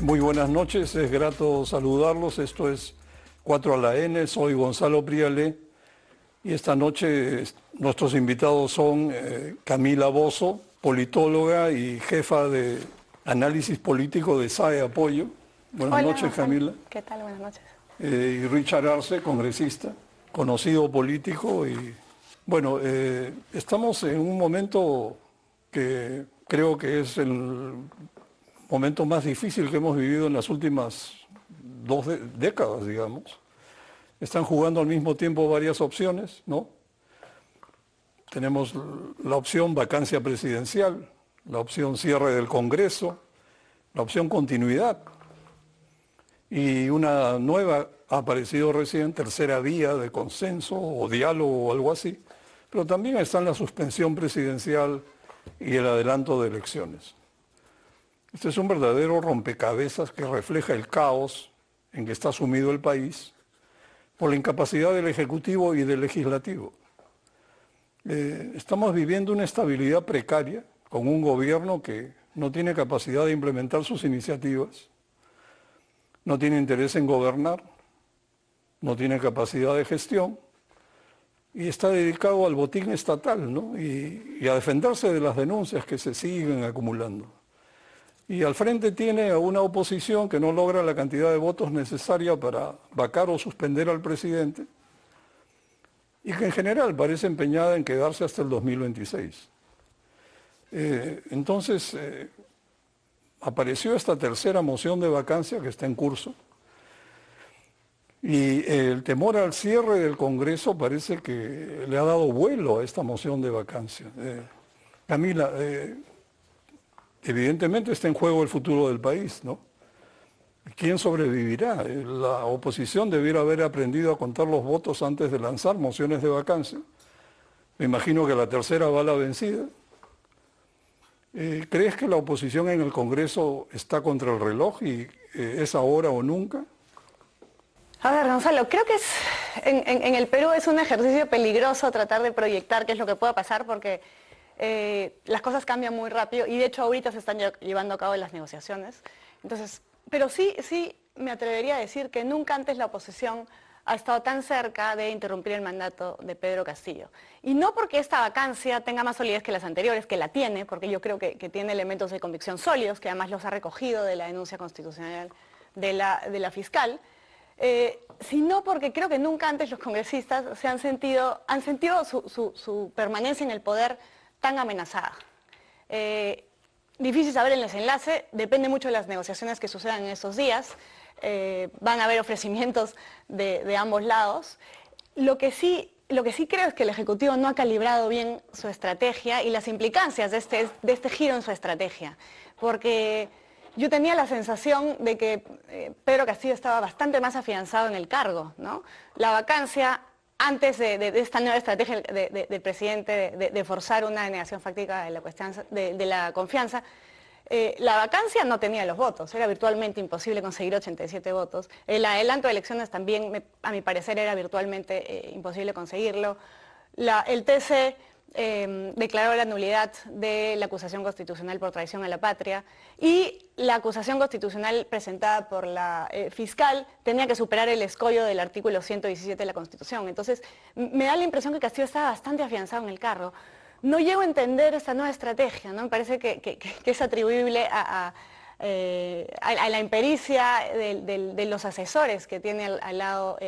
Muy buenas noches, es grato saludarlos. Esto es 4 a la N, soy Gonzalo Priale y esta noche nuestros invitados son Camila Bozzo, politóloga y jefa de análisis político de SAE Apoyo. Buenas Hola, noches, Gonzalo. Camila. ¿Qué tal? Buenas noches. Y Richard Arce, congresista, conocido político. Y bueno, estamos en un momento que creo que es el momento más difícil que hemos vivido en las últimas décadas, digamos. Están jugando al mismo tiempo varias opciones, ¿no? Tenemos la opción vacancia presidencial, la opción cierre del Congreso, la opción continuidad. Y una nueva ha aparecido recién, tercera vía de consenso o diálogo o algo así. Pero también está la suspensión presidencial y el adelanto de elecciones. Este es un verdadero rompecabezas que refleja el caos en que está sumido el país por la incapacidad del Ejecutivo y del Legislativo. Estamos viviendo una estabilidad precaria con un gobierno que no tiene capacidad de implementar sus iniciativas, no tiene interés en gobernar, no tiene capacidad de gestión y está dedicado al botín estatal, ¿no? y a defenderse de las denuncias que se siguen acumulando. Y al frente tiene a una oposición que no logra la cantidad de votos necesaria para vacar o suspender al presidente y que en general parece empeñada en quedarse hasta el 2026. Entonces, apareció esta tercera moción de vacancia que está en curso y el temor al cierre del Congreso parece que le ha dado vuelo a esta moción de vacancia. Camila, evidentemente está en juego el futuro del país, ¿no? ¿Quién sobrevivirá? La oposición debiera haber aprendido a contar los votos antes de lanzar mociones de vacancia. Me imagino que la tercera va a la vencida. ¿Crees que la oposición en el Congreso está contra el reloj y es ahora o nunca? A ver, Gonzalo, creo que en el Perú es un ejercicio peligroso tratar de proyectar qué es lo que pueda pasar porque las cosas cambian muy rápido y de hecho ahorita se están llevando a cabo las negociaciones. Entonces, pero sí me atrevería a decir que nunca antes la oposición ha estado tan cerca de interrumpir el mandato de Pedro Castillo. Y no porque esta vacancia tenga más solidez que las anteriores, que la tiene, porque yo creo que tiene elementos de convicción sólidos, que además los ha recogido de la denuncia constitucional de la fiscal, sino porque creo que nunca antes los congresistas han sentido su permanencia en el poder tan amenazada. Difícil saber el desenlace, depende mucho de las negociaciones que sucedan en estos días. Van a haber ofrecimientos de ambos lados. Lo que sí creo es que el Ejecutivo no ha calibrado bien su estrategia y las implicancias de este giro en su estrategia. Porque yo tenía la sensación de que Pedro Castillo estaba bastante más afianzado en el cargo, ¿no? La vacancia, antes de esta nueva estrategia del presidente de forzar una denegación fáctica de la confianza, la vacancia no tenía los votos, era virtualmente imposible conseguir 87 votos. El adelanto de elecciones también, a mi parecer, era virtualmente imposible conseguirlo. El TC declaró la nulidad de la acusación constitucional por traición a la patria y la acusación constitucional presentada por la fiscal tenía que superar el escollo del artículo 117 de la Constitución. Entonces, me da la impresión que Castillo estaba bastante afianzado en el cargo. No llego a entender esta nueva estrategia, ¿no? Me parece que es atribuible a la impericia de los asesores que tiene al lado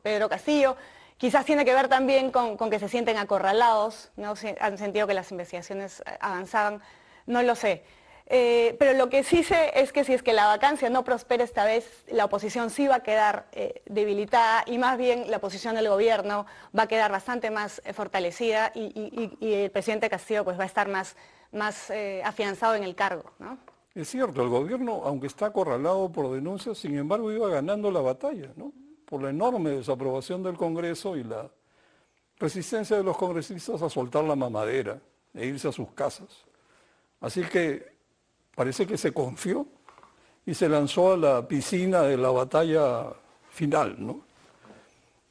Pedro Castillo. Quizás tiene que ver también con que se sienten acorralados, ¿no? Han sentido que las investigaciones avanzaban, no lo sé. Pero lo que sí sé es que si es que la vacancia no prospera esta vez, la oposición sí va a quedar debilitada y más bien la posición del gobierno va a quedar bastante más fortalecida y el presidente Castillo pues va a estar más afianzado en el cargo, ¿no? Es cierto, el gobierno, aunque está acorralado por denuncias, sin embargo iba ganando la batalla, ¿no? Por la enorme desaprobación del Congreso y la resistencia de los congresistas a soltar la mamadera e irse a sus casas. Así que parece que se confió y se lanzó a la piscina de la batalla final, ¿no?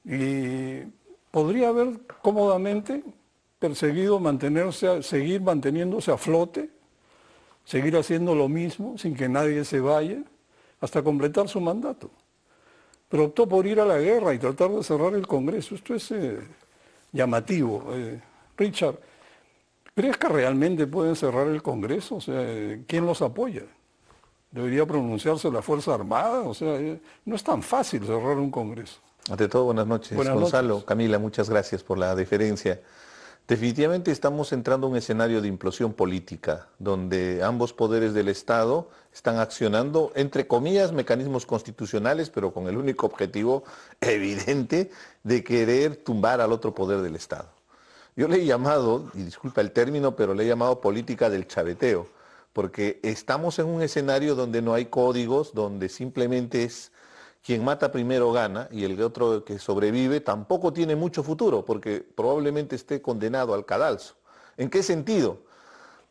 Y podría haber cómodamente perseguido seguir manteniéndose a flote, seguir haciendo lo mismo sin que nadie se vaya hasta completar su mandato. Pero optó por ir a la guerra y tratar de cerrar el Congreso. Esto es llamativo. Richard, ¿crees que realmente pueden cerrar el Congreso? O sea, ¿quién los apoya? ¿Debería pronunciarse la Fuerza Armada? O sea, no es tan fácil cerrar un Congreso. Ante todo, buenas noches, Buenas Gonzalo. noches. Camila, muchas gracias por la deferencia. Definitivamente estamos entrando a un escenario de implosión política, donde ambos poderes del Estado están accionando, entre comillas, mecanismos constitucionales, pero con el único objetivo evidente de querer tumbar al otro poder del Estado. Yo le he llamado, y disculpa el término, pero le he llamado política del chaveteo, porque estamos en un escenario donde no hay códigos, donde simplemente es quien mata primero gana y el otro que sobrevive tampoco tiene mucho futuro porque probablemente esté condenado al cadalso. ¿En qué sentido?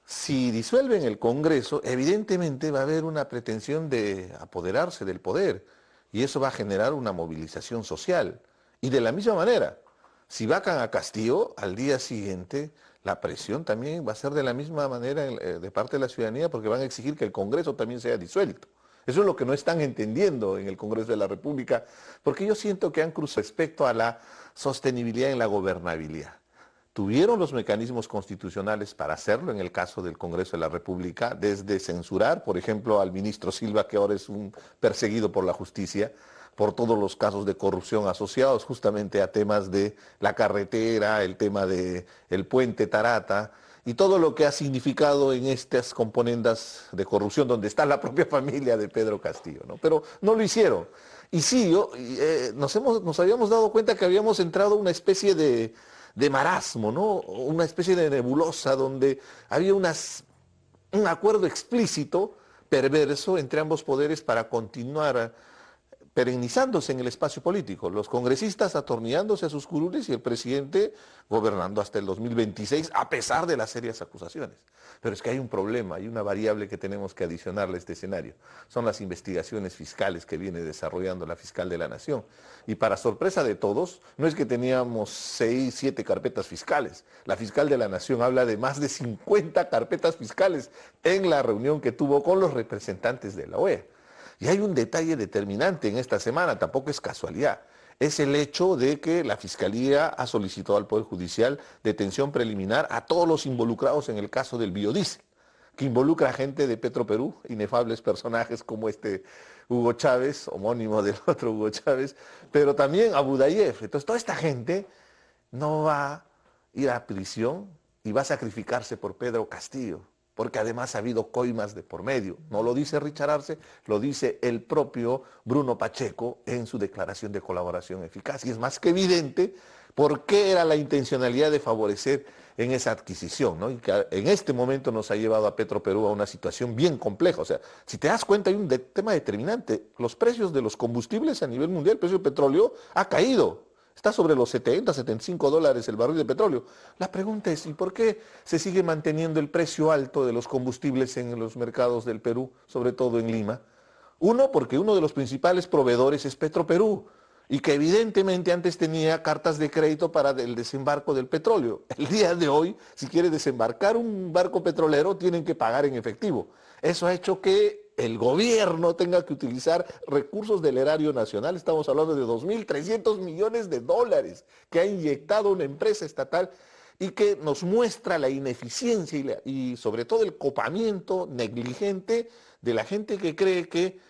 Si disuelven el Congreso, evidentemente va a haber una pretensión de apoderarse del poder y eso va a generar una movilización social. Y de la misma manera, si vacan a Castillo, al día siguiente la presión también va a ser de la misma manera de parte de la ciudadanía porque van a exigir que el Congreso también sea disuelto. Eso es lo que no están entendiendo en el Congreso de la República, porque yo siento que han cruzado respecto a la sostenibilidad en la gobernabilidad. Tuvieron los mecanismos constitucionales para hacerlo en el caso del Congreso de la República, desde censurar, por ejemplo, al ministro Silva, que ahora es un perseguido por la justicia, por todos los casos de corrupción asociados justamente a temas de la carretera, el tema del puente Tarata, y todo lo que ha significado en estas componendas de corrupción, donde está la propia familia de Pedro Castillo, ¿no? Pero no lo hicieron. Y sí, nos habíamos dado cuenta que habíamos entrado a una especie de marasmo, ¿no? Una especie de nebulosa donde había un acuerdo explícito, perverso, entre ambos poderes para continuar perennizándose en el espacio político, los congresistas atornillándose a sus curules y el presidente gobernando hasta el 2026 a pesar de las serias acusaciones. Pero es que hay un problema, hay una variable que tenemos que adicionarle a este escenario. Son las investigaciones fiscales que viene desarrollando la fiscal de la Nación. Y para sorpresa de todos, no es que teníamos 6, 7 carpetas fiscales. La fiscal de la Nación habla de más de 50 carpetas fiscales en la reunión que tuvo con los representantes de la OEA. Y hay un detalle determinante en esta semana, tampoco es casualidad. Es el hecho de que la Fiscalía ha solicitado al Poder Judicial detención preliminar a todos los involucrados en el caso del biodiesel, que involucra a gente de Petroperú, inefables personajes como este Hugo Chávez, homónimo del otro Hugo Chávez, pero también a Budayev. Entonces toda esta gente no va a ir a prisión y va a sacrificarse por Pedro Castillo, porque además ha habido coimas de por medio. No lo dice Richard Arce, lo dice el propio Bruno Pacheco en su declaración de colaboración eficaz. Y es más que evidente por qué era la intencionalidad de favorecer en esa adquisición, ¿no? Y que en este momento nos ha llevado a Petroperú a una situación bien compleja. O sea, si te das cuenta hay un tema determinante. Los precios de los combustibles a nivel mundial, el precio del petróleo ha caído. Está sobre los 70, 75 dólares el barril de petróleo. La pregunta es, ¿y por qué se sigue manteniendo el precio alto de los combustibles en los mercados del Perú, sobre todo en Lima? Uno, porque uno de los principales proveedores es Petroperú, y que evidentemente antes tenía cartas de crédito para el desembarco del petróleo. El día de hoy, si quiere desembarcar un barco petrolero, tienen que pagar en efectivo. Eso ha hecho que el gobierno tenga que utilizar recursos del erario nacional, estamos hablando de 2.300 millones de dólares que ha inyectado una empresa estatal y que nos muestra la ineficiencia y sobre todo el copamiento negligente de la gente que cree que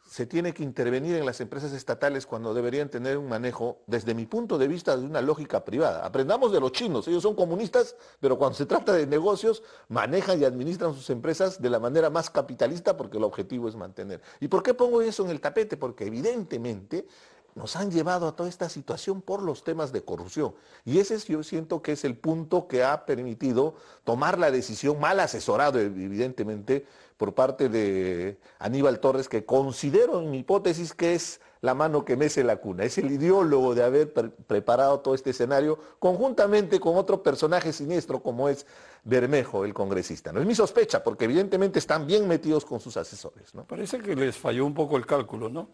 se tiene que intervenir en las empresas estatales cuando deberían tener un manejo, desde mi punto de vista, de una lógica privada. Aprendamos de los chinos, ellos son comunistas, pero cuando se trata de negocios, manejan y administran sus empresas de la manera más capitalista porque el objetivo es mantener. ¿Y por qué pongo eso en el tapete? Porque evidentemente nos han llevado a toda esta situación por los temas de corrupción. Y ese yo siento que es el punto que ha permitido tomar la decisión, mal asesorado evidentemente, por parte de Aníbal Torres, que considero en mi hipótesis que es la mano que mece la cuna. Es el ideólogo de haber preparado todo este escenario conjuntamente con otro personaje siniestro como es Bermejo, el congresista. No es mi sospecha, porque evidentemente están bien metidos con sus asesores, ¿no? Parece que les falló un poco el cálculo, ¿no?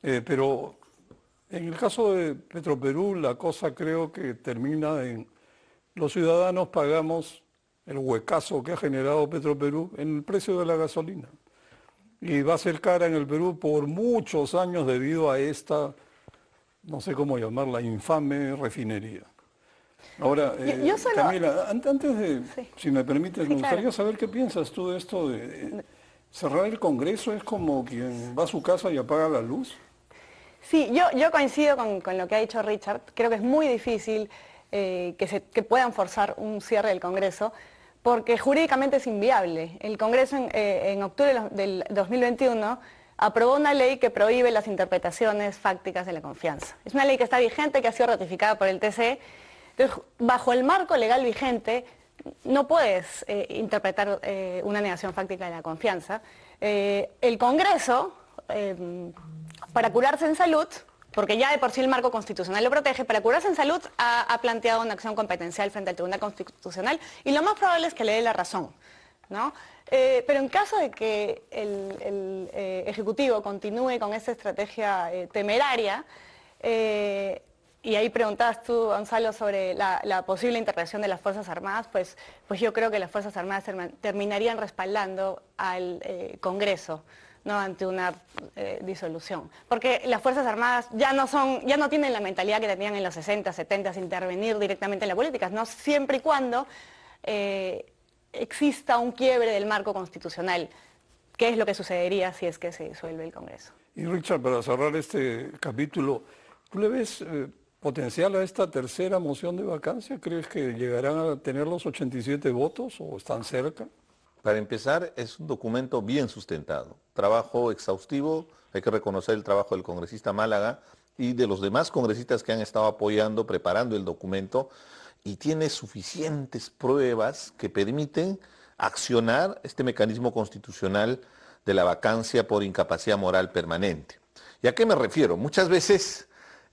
Pero en el caso de Petroperú, la cosa creo que termina en los ciudadanos pagamos el huecazo que ha generado Petroperú en el precio de la gasolina. y va a ser cara en el Perú por muchos años debido a esta, no sé cómo llamarla, infame refinería. Ahora, Yo solo... Camila, antes de, Sí. si me permites, Sí, me gustaría claro. saber qué piensas tú de esto de cerrar el Congreso es como quien va a su casa y apaga la luz. Sí, yo coincido con lo que ha dicho Richard. Creo que es muy difícil que puedan forzar un cierre del Congreso, porque jurídicamente es inviable. El Congreso en octubre del 2021 aprobó una ley que prohíbe las interpretaciones fácticas de la confianza. Es una ley que está vigente, que ha sido ratificada por el TC. Entonces, bajo el marco legal vigente, no puedes interpretar una negación fáctica de la confianza. El Congreso, para curarse en salud, porque ya de por sí el marco constitucional lo protege, para curarse en salud ha planteado una acción competencial frente al Tribunal Constitucional y lo más probable es que le dé la razón, ¿no? Pero en caso de que el Ejecutivo continúe con esta estrategia temeraria, y ahí preguntabas tú, Gonzalo, sobre la posible intervención de las Fuerzas Armadas, pues yo creo que las Fuerzas Armadas terminarían respaldando al Congreso, ¿no? Ante una disolución. Porque las Fuerzas Armadas ya no tienen la mentalidad que tenían en los 60, 70, intervenir directamente en la política, ¿no? Siempre y cuando exista un quiebre del marco constitucional, que es lo que sucedería si es que se disuelve el Congreso. Y Richard, para cerrar este capítulo, ¿tú le ves potencial a esta tercera moción de vacancia? ¿Crees que llegarán a tener los 87 votos o están cerca? Para empezar, es un documento bien sustentado, trabajo exhaustivo, hay que reconocer el trabajo del congresista Málaga y de los demás congresistas que han estado apoyando, preparando el documento, y tiene suficientes pruebas que permiten accionar este mecanismo constitucional de la vacancia por incapacidad moral permanente. ¿Y a qué me refiero? Muchas veces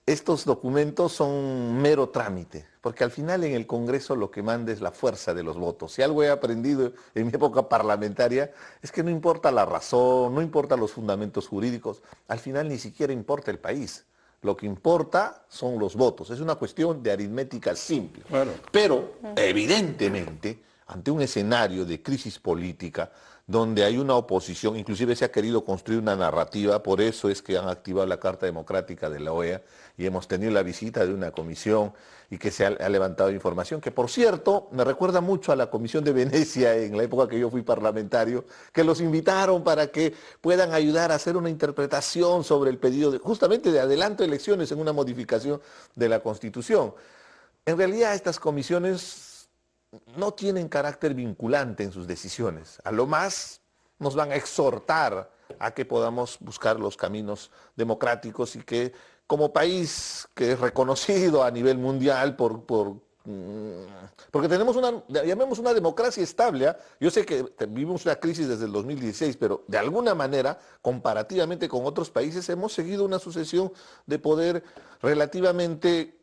estos documentos son un mero trámite, porque al final en el Congreso lo que manda es la fuerza de los votos. Si algo he aprendido en mi época parlamentaria es que no importa la razón, no importa los fundamentos jurídicos, al final ni siquiera importa el país. Lo que importa son los votos. Es una cuestión de aritmética simple. Claro. Pero, evidentemente, ante un escenario de crisis política, donde hay una oposición, inclusive se ha querido construir una narrativa, por eso es que han activado la Carta Democrática de la OEA y hemos tenido la visita de una comisión y que se ha levantado información, que por cierto me recuerda mucho a la Comisión de Venecia en la época que yo fui parlamentario, que los invitaron para que puedan ayudar a hacer una interpretación sobre el pedido justamente de adelanto de elecciones en una modificación de la Constitución. En realidad estas comisiones no tienen carácter vinculante en sus decisiones. A lo más nos van a exhortar a que podamos buscar los caminos democráticos y que como país que es reconocido a nivel mundial porque tenemos llamemos una democracia estable. Yo sé que vivimos una crisis desde el 2016, pero de alguna manera, comparativamente con otros países, hemos seguido una sucesión de poder relativamente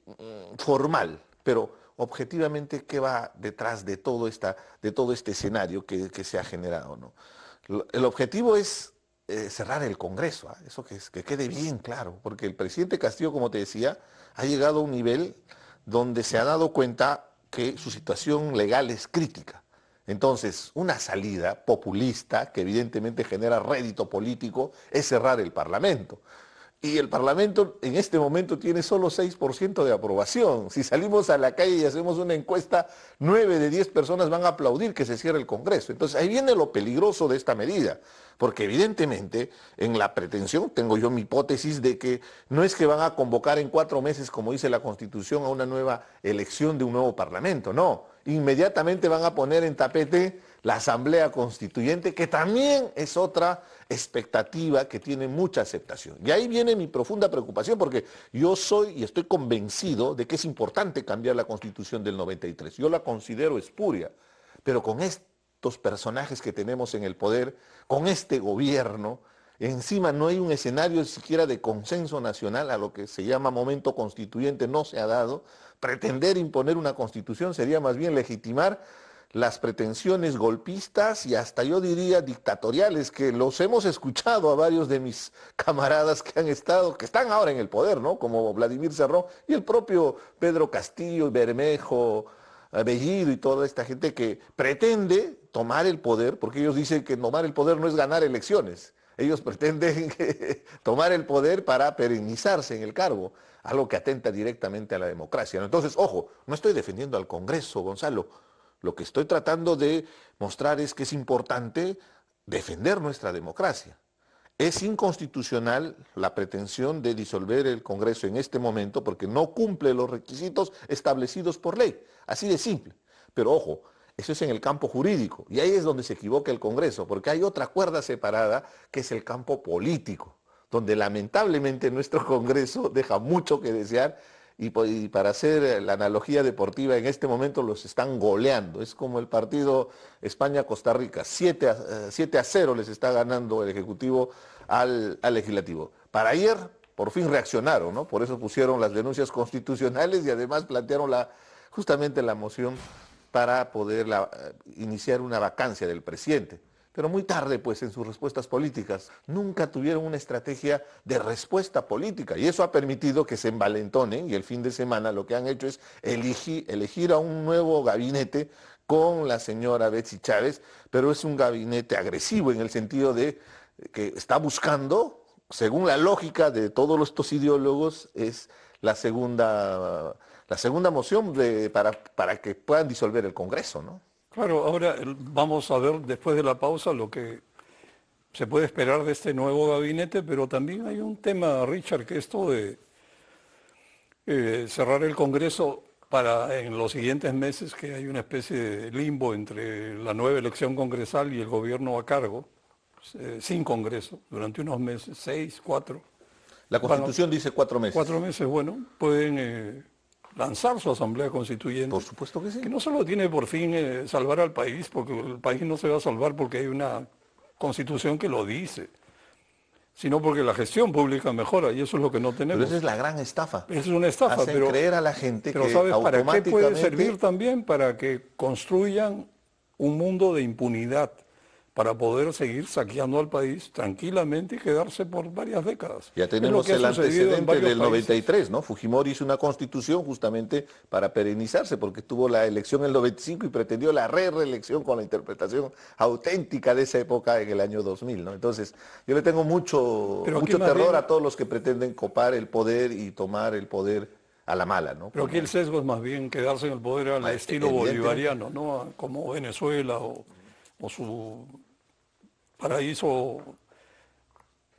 formal, pero objetivamente, ¿qué va detrás de todo este escenario que se ha generado, ¿no? El objetivo es cerrar el Congreso, ¿eh? Eso que quede bien claro, porque el presidente Castillo, como te decía, ha llegado a un nivel donde se ha dado cuenta que su situación legal es crítica. Entonces, una salida populista, que evidentemente genera rédito político, es cerrar el Parlamento. Y el Parlamento en este momento tiene solo 6% de aprobación. Si salimos a la calle y hacemos una encuesta, 9 de 10 personas van a aplaudir que se cierre el Congreso. Entonces ahí viene lo peligroso de esta medida, porque evidentemente en la pretensión, tengo yo mi hipótesis de que no es que van a convocar en 4 meses, como dice la Constitución, a una nueva elección de un nuevo Parlamento, no. Inmediatamente van a poner en tapete la Asamblea Constituyente, que también es otra expectativa que tiene mucha aceptación. Y ahí viene mi profunda preocupación, porque yo soy y estoy convencido de que es importante cambiar la Constitución del 93. Yo la considero espuria, pero con estos personajes que tenemos en el poder, con este gobierno, encima no hay un escenario siquiera de consenso nacional, a lo que se llama momento constituyente no se ha dado. Pretender imponer una constitución sería más bien legitimar las pretensiones golpistas y hasta yo diría dictatoriales, que los hemos escuchado a varios de mis camaradas que están ahora en el poder, ¿no? Como Vladimir Cerrón y el propio Pedro Castillo, Bermejo, Bellido y toda esta gente que pretende tomar el poder, porque ellos dicen que tomar el poder no es ganar elecciones, ellos pretenden tomar el poder para perennizarse en el cargo, algo que atenta directamente a la democracia, ¿no? Entonces, ojo, no estoy defendiendo al Congreso, Gonzalo. Lo que estoy tratando de mostrar es que es importante defender nuestra democracia. Es inconstitucional la pretensión de disolver el Congreso en este momento porque no cumple los requisitos establecidos por ley. Así de simple. Pero ojo, eso es en el campo jurídico. Y ahí es donde se equivoca el Congreso, porque hay otra cuerda separada que es el campo político, donde lamentablemente nuestro Congreso deja mucho que desear y para hacer la analogía deportiva, en este momento los están goleando. Es como el partido España-Costa Rica. 7-0 les está ganando el Ejecutivo al Legislativo. Para ayer, por fin reaccionaron, ¿no? Por eso pusieron las denuncias constitucionales y además plantearon justamente la moción para poder iniciar una vacancia del presidente. Pero muy tarde, pues, en sus respuestas políticas. Nunca tuvieron una estrategia de respuesta política. Y eso ha permitido que se envalentonen y el fin de semana lo que han hecho es elegir a un nuevo gabinete con la señora Betsy Chávez, pero es un gabinete agresivo en el sentido de que está buscando, según la lógica de todos estos ideólogos, es la segunda moción para que puedan disolver el Congreso, ¿no? Claro, ahora vamos a ver después de la pausa lo que se puede esperar de este nuevo gabinete, pero también hay un tema, Richard, que esto de cerrar el Congreso para en los siguientes meses, que hay una especie de limbo entre la nueva elección congresal y el gobierno a cargo, sin Congreso, durante unos meses, 6, 4. La Constitución dice 4 meses. 4 meses, bueno, pueden lanzar su asamblea constituyente. Por supuesto que sí. Que no solo tiene por fin salvar al país, porque el país no se va a salvar porque hay una constitución que lo dice, sino porque la gestión pública mejora y eso es lo que no tenemos. Pero esa es la gran estafa. Es una estafa, Hacen pero creer a la gente pero que ¿sabes para qué puede servir automáticamente también? Para que construyan un mundo de impunidad, para poder seguir saqueando al país tranquilamente y quedarse por varias décadas. Ya tenemos Es lo que el ha sucedido en antecedente varios del países. 93, ¿no? Fujimori hizo una constitución justamente para perennizarse, porque tuvo la elección en el 95 y pretendió la reelección con la interpretación auténtica de esa época en el año 2000, ¿no? Entonces, yo le tengo mucho terror bien, a todos los que pretenden copar el poder y tomar el poder a la mala, ¿no? Pero aquí el sesgo es más bien quedarse en el poder al estilo bolivariano, ¿no? Como Venezuela o su paraíso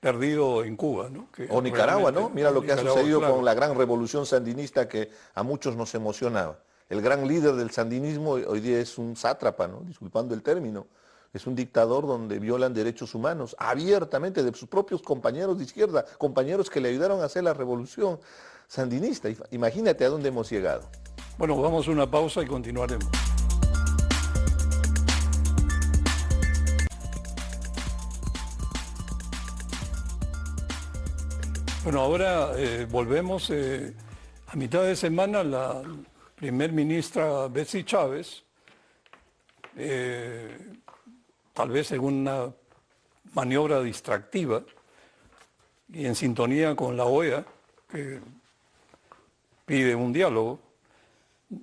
perdido en Cuba, ¿no? Que o Nicaragua, ¿no? Mira lo que ha sucedido claro, con la gran revolución sandinista que a muchos nos emocionaba. El gran líder del sandinismo hoy día es un sátrapa, ¿no? Disculpando el término. Es un dictador donde violan derechos humanos abiertamente de sus propios compañeros de izquierda, compañeros que le ayudaron a hacer la revolución sandinista. Imagínate a dónde hemos llegado. Bueno, vamos a una pausa y continuaremos. Bueno, ahora volvemos a mitad de semana. La primer ministra Betsy Chávez, tal vez en una maniobra distractiva y en sintonía con la OEA, que pide un diálogo,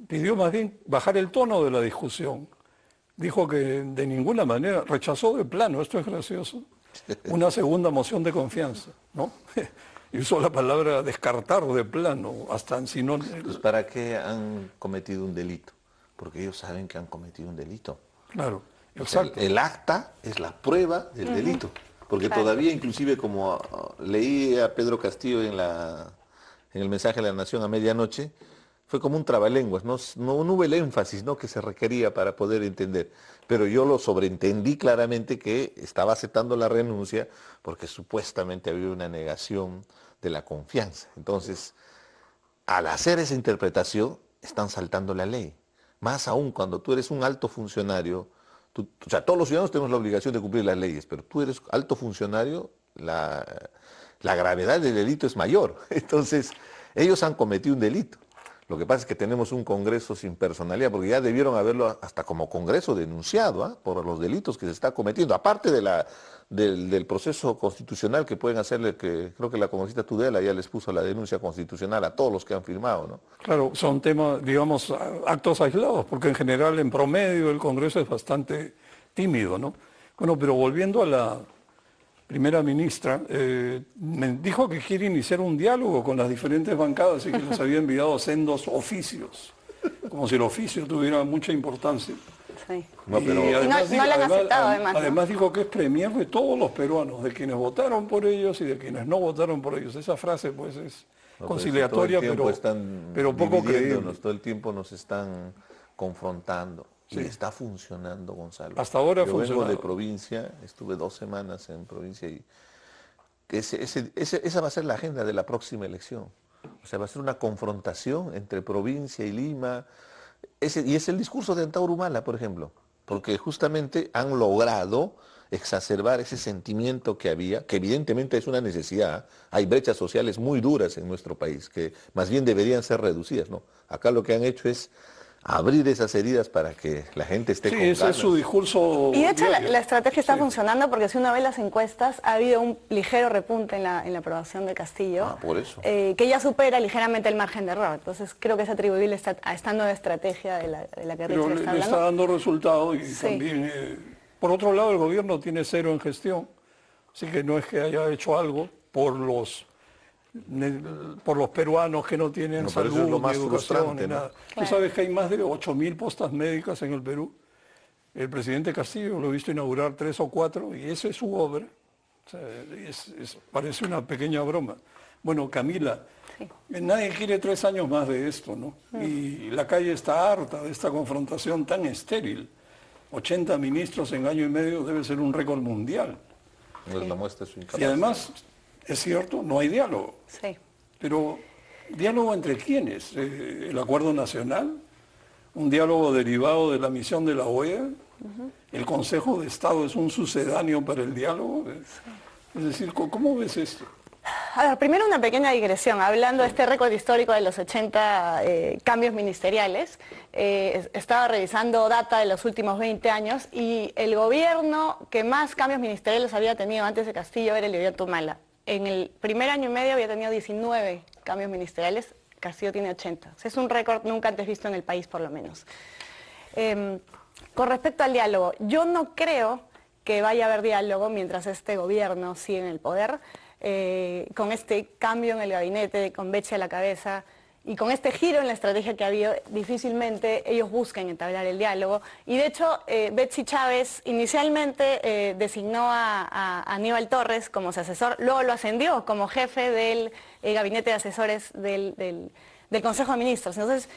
pidió más bien bajar el tono de la discusión. Dijo que de ninguna manera, rechazó de plano, esto es gracioso, una segunda moción de confianza, ¿no? Y usó la palabra descartar de plano, hasta si no... Pues ¿para qué han cometido un delito? Porque ellos saben que han cometido un delito. Claro, o sea, exacto. el acta es la prueba del delito. Porque todavía, inclusive, como leí a Pedro Castillo en el mensaje de la Nación a medianoche, fue como un trabalenguas, no hubo el énfasis, ¿no?, que se requería para poder entender. Pero yo lo sobreentendí claramente que estaba aceptando la renuncia porque supuestamente había una negación de la confianza. Entonces, al hacer esa interpretación, están saltando la ley. Más aún cuando tú eres un alto funcionario, o sea, todos los ciudadanos tenemos la obligación de cumplir las leyes, pero tú eres alto funcionario, la gravedad del delito es mayor. Entonces, ellos han cometido un delito. Lo que pasa es que tenemos un Congreso sin personalidad, porque ya debieron haberlo hasta como Congreso denunciado por los delitos que se está cometiendo, aparte del proceso constitucional que pueden hacerle, que creo que la congresista Tudela ya les puso la denuncia constitucional a todos los que han firmado, ¿no? Claro, son temas, digamos, actos aislados, porque en general, en promedio, el Congreso es bastante tímido, ¿no? Bueno, pero volviendo a primera ministra, me dijo que quiere iniciar un diálogo con las diferentes bancadas y que les había enviado sendos oficios, como si el oficio tuviera mucha importancia. Sí. No, pero- Y no le han aceptado, además, ¿no? Además dijo que es premier de todos los peruanos, de quienes votaron por ellos y de quienes no votaron por ellos. Esa frase pues es No, conciliatoria, pero todo el tiempo están pero poco dividiéndonos, creíble. todo el tiempo nos están confrontando. Sí. Y está funcionando, Gonzalo. Hasta ahora ha Yo vengo funcionado. de provincia, estuve 2 semanas en provincia y esa va a ser la agenda de la próxima elección. O sea, va a ser una confrontación entre provincia y Lima. Y es el discurso de Antauro Humala, por ejemplo, porque justamente han logrado exacerbar ese sentimiento que había, que evidentemente es una necesidad. Hay brechas sociales muy duras en nuestro país, que más bien deberían ser reducidas, ¿no? Acá lo que han hecho es abrir esas heridas para que la gente esté Sí, con ese ganas. es su discurso. Y de hecho diario. la estrategia está Sí. funcionando porque si uno ve las encuestas ha habido un ligero repunte en la aprobación de Castillo, Ah, por eso. que ya supera ligeramente el margen de error. Entonces creo que es atribuible a esta nueva estrategia de la que Pero Richard le está está hablando. dando resultados y Sí. también, por otro lado, el gobierno tiene cero en gestión, así que no es que haya hecho algo por los peruanos que no tienen No, pero eso es salud, lo ni más educación, frustrante, ni ¿no? nada. Claro. Tú sabes que hay más de 8.000 postas médicas en el Perú. El presidente Castillo lo he visto inaugurar 3 o 4 y esa es su obra. O sea, parece una pequeña broma. Bueno, Camila, nadie quiere 3 años más de esto, ¿no? Y la calle está harta de esta confrontación tan estéril. 80 ministros en año y medio debe ser un récord mundial. No es la muestra de su Y incapacidad. además, es cierto, no hay diálogo. Sí. Pero, ¿diálogo entre quiénes? ¿El acuerdo nacional? ¿Un diálogo derivado de la misión de la OEA? ¿El Consejo de Estado es un sucedáneo para el diálogo? Es decir, ¿cómo ves esto? A ver, primero una pequeña digresión, hablando de este récord histórico de los 80 cambios ministeriales. Estaba revisando data de los últimos 20 años y el gobierno que más cambios ministeriales había tenido antes de Castillo era el de Ollanta Humala. En el primer año y medio había tenido 19 cambios ministeriales, Castillo tiene 80. O sea, es un récord nunca antes visto en el país, por lo menos. Con respecto al diálogo, yo no creo que vaya a haber diálogo mientras este gobierno sigue en el poder. Con este cambio en el gabinete, con Betsy a la cabeza y con este giro en la estrategia que ha habido, difícilmente ellos busquen entablar el diálogo. Y de hecho, Betsy Chávez inicialmente designó a Aníbal Torres como su asesor, luego lo ascendió como jefe del gabinete de asesores del Consejo de Ministros. Entonces,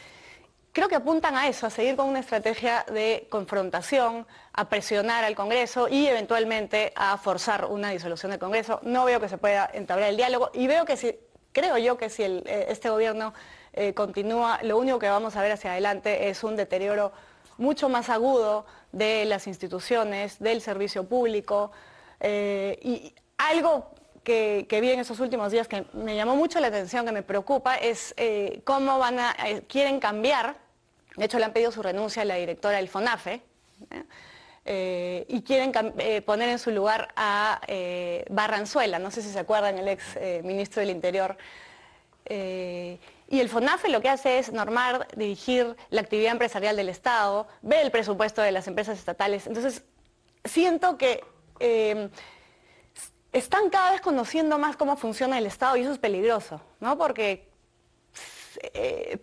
creo que apuntan a eso, a seguir con una estrategia de confrontación, a presionar al Congreso y eventualmente a forzar una disolución del Congreso. No veo que se pueda entablar el diálogo y creo yo que si este gobierno continúa, lo único que vamos a ver hacia adelante es un deterioro mucho más agudo de las instituciones, del servicio público y algo que vi en esos últimos días que me llamó mucho la atención, que me preocupa, es cómo quieren cambiar. De hecho, le han pedido su renuncia a la directora del FONAFE y quieren poner en su lugar a Barranzuela, no sé si se acuerdan, el ex ministro del Interior. Y el FONAFE lo que hace es normar, dirigir la actividad empresarial del Estado, ve el presupuesto de las empresas estatales. Entonces, siento que están cada vez conociendo más cómo funciona el Estado y eso es peligroso, ¿no? Porque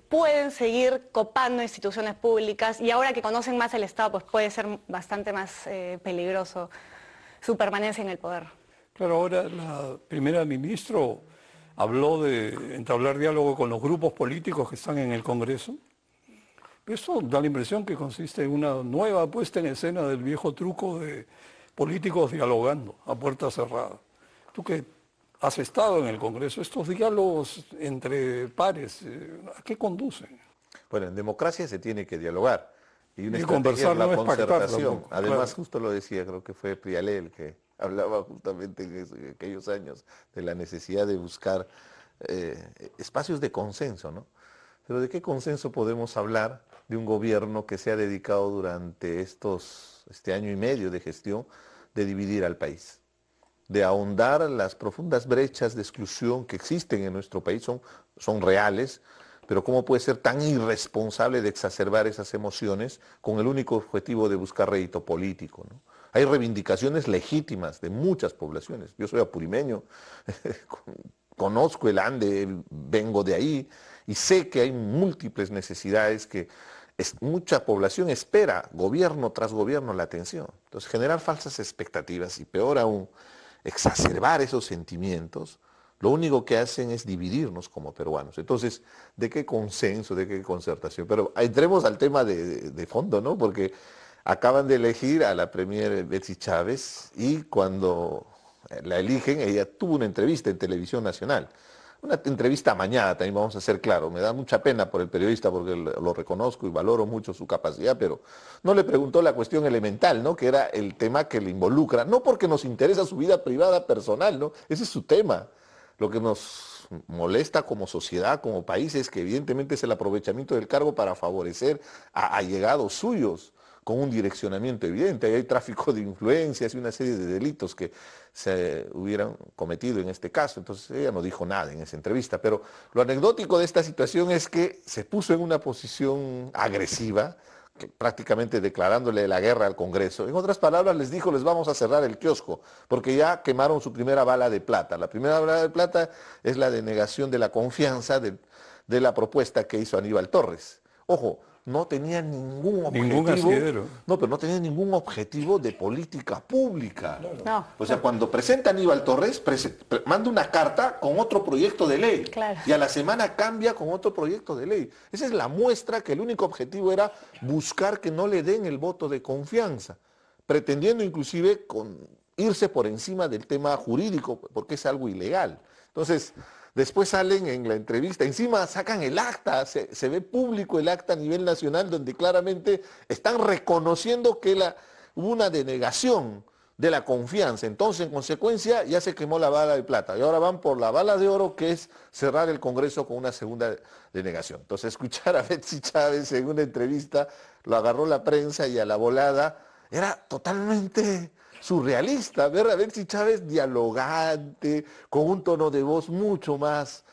pueden seguir copando instituciones públicas y ahora que conocen más el Estado, pues puede ser bastante más peligroso su permanencia en el poder. Claro, ahora la primera ministra habló de entablar diálogo con los grupos políticos que están en el Congreso. Eso da la impresión que consiste en una nueva puesta en escena del viejo truco de políticos dialogando a puerta cerrada. Tú que has estado en el Congreso, estos diálogos entre pares, ¿a qué conducen? Bueno, en democracia se tiene que dialogar. Y una Y estrategia conversar es la no es pactar concertación. tampoco, Además, claro. justo lo decía, creo que fue Prialé el que hablaba justamente en aquellos años de la necesidad de buscar espacios de consenso, ¿no? Pero ¿de qué consenso podemos hablar de un gobierno que se ha dedicado durante este año y medio de gestión de dividir al país? De ahondar las profundas brechas de exclusión que existen en nuestro país, son reales, pero ¿cómo puede ser tan irresponsable de exacerbar esas emociones con el único objetivo de buscar rédito político, ¿no? Hay reivindicaciones legítimas de muchas poblaciones. Yo soy apurimeño, conozco el Ande, vengo de ahí y sé que hay múltiples necesidades que mucha población espera, gobierno tras gobierno, la atención. Entonces, generar falsas expectativas y peor aún, exacerbar esos sentimientos, lo único que hacen es dividirnos como peruanos. Entonces, ¿de qué consenso, de qué concertación? Pero entremos al tema de fondo, ¿no? Porque acaban de elegir a la premier Betsy Chávez y cuando la eligen, ella tuvo una entrevista en Televisión Nacional. Una entrevista amañada, también vamos a ser claros. Me da mucha pena por el periodista porque lo reconozco y valoro mucho su capacidad, pero no le preguntó la cuestión elemental, ¿no? Que era el tema que le involucra. No porque nos interesa su vida privada personal, ¿no? Ese es su tema. Lo que nos molesta como sociedad, como país, es que evidentemente es el aprovechamiento del cargo para favorecer a allegados suyos con un direccionamiento evidente. Ahí hay tráfico de influencias y una serie de delitos que se hubieran cometido en este caso. Entonces ella no dijo nada en esa entrevista. Pero lo anecdótico de esta situación es que se puso en una posición agresiva, prácticamente declarándole la guerra al Congreso. En otras palabras, les dijo, les vamos a cerrar el kiosco, porque ya quemaron su primera bala de plata. La primera bala de plata es la denegación de la confianza de la propuesta que hizo Aníbal Torres. Ojo, no tenía ningún objetivo. No, pero no tenía ningún objetivo de política pública. No. O sea, cuando presenta Aníbal Torres, manda una carta con otro proyecto de ley. Claro. Y a la semana cambia con otro proyecto de ley. Esa es la muestra que el único objetivo era buscar que no le den el voto de confianza, pretendiendo inclusive irse por encima del tema jurídico, porque es algo ilegal. Entonces, después salen en la entrevista, encima sacan el acta, se ve público el acta a nivel nacional donde claramente están reconociendo que hubo una denegación de la confianza. Entonces, en consecuencia, ya se quemó la bala de plata y ahora van por la bala de oro, que es cerrar el Congreso con una segunda denegación. Entonces, escuchar a Betsy Chávez en una entrevista, lo agarró la prensa y a la volada, era totalmente surrealista ver a Betsy Chávez dialogante, con un tono de voz mucho más